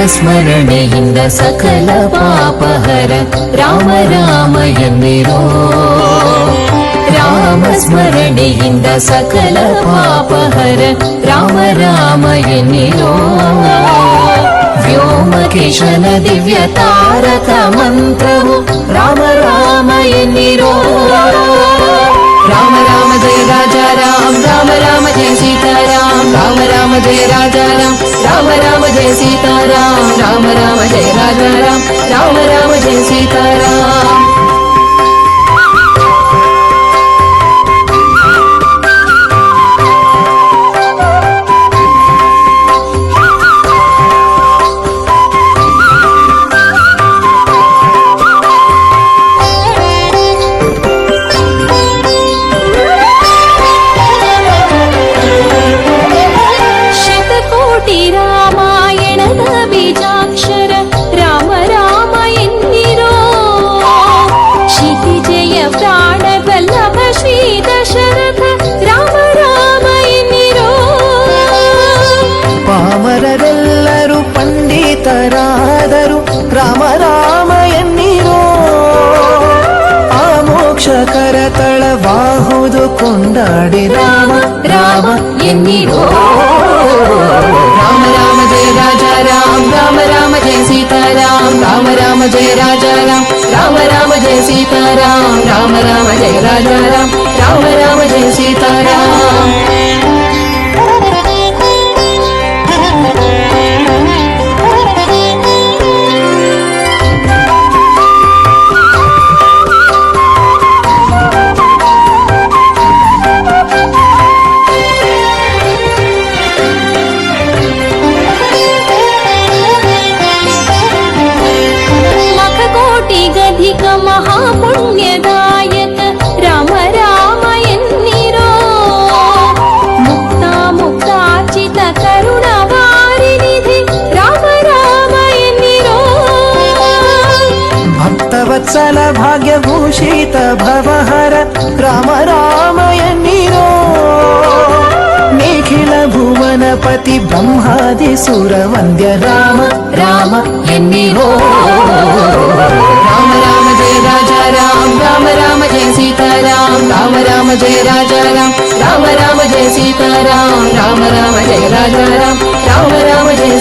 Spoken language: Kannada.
ಸ್ಮರಣೆಯಿಂದ ಸಕಲ ಪಾಪಹರ ರಾಮ ರಾಮ ಎನ್ನಿರೋ. ರಾಮ ಸ್ಮರಣೆಯಿಂದ ಸಕಲ ಪಾಪಹರ ರಾಮ ರಾಮ ಎನ್ನಿರೋ. ವ್ಯೋಮಕೇಶನ ದಿವ್ಯ ತಾರಕ ಮಂತ್ರವು ರಾಮ ರಾಮ ಎನ್ನಿರೋ. ರಾಮ ರಾಮ ಜಯ ರಾಜಾ ರಾಮ ರಾಮ ರಾಮ ಜಯ ಸೀತಾರಾಮ ರಾಮ ರಾಮ ಜಯ ರಾಜಾ ರಾಮ ರಾಮ ರಾಮ ಜಯ ಸೀತಾರಾಮ ರಾಮ ರಾಮ ಜಯ ರಾಜಾ ರಾಮ ರಾಮ ರಾಮ ಜಯ ಸೀತಾರಾಮ. ಪಾಮರರೆಲ್ಲರೂ ಪಂಡಿತರಾದರು ರಾಮ ರಾಮ ಎನ್ನಿರೋ. ಆ ಮೋಕ್ಷಕರ ತಳವಾಹುದು ಕೊಂಡಾಡಿ ರಾಮ ರಾಮ ಎನ್ನಿರೋ. ರಾಮ ರಾಮ ಜಯ ರಾಜಾ ರಾಮ ರಾಮ ರಾಮ ಜಯ ಸೀತಾರಾಮ ರಾಮ ರಾಮ ಜಯ ರಾಜಾ ರಾಮ ರಾಮ ರಾಮ ಜಯ ಸೀತಾರಾಮ ರಾಮ ರಾಮ ಜಯ ರಾಜಾ ರಾಮ ರಾಮ ರಾಮ ಜಯ ಸೀತಾರಾಮ. ಮಹಾಪುಣ್ಯದಾಯಕ ರಾಮ ರಾಮ ಎನ್ನಿರೋ. ಮುಕ್ತ ಮುಕ್ತಾಚಿತ ಕರುಣವಾರಿನಿಧಿ ರಾಮ ರಾಮ ಎನ್ನಿರೋ. ಭಕ್ತವತ್ಸಲ ಭಾಗ್ಯಭೂಷಿತ ಭವಹರ ರಾಮ ರಾಮ ಎನ್ನಿರೋ. ನಿಖಿಲ ಭುವನಪತಿ ಬ್ರಹ್ಮಾದಿ ಸುರ ವಂದ್ಯ ರಾಮ ರಾಮ ಎನ್ನಿರೋ. ರಾಮ ರಾಮ ಜಯ ರಾಜಾ ರಾಮ ರಾಮ ರಾಮ ಜಯ ಸೀತಾರಾಮ ರಾಮ ರಾಮ ಜಯ ರಾಜಾ ರಾಮ ರಾಮ ರಾಮ ಜಯ ಸೀತಾರಾಮ ರಾಮ ರಾಮ ಜಯ ರಾಜಾ ರಾಮ ರಾಮ ರಾಮ ಜಯ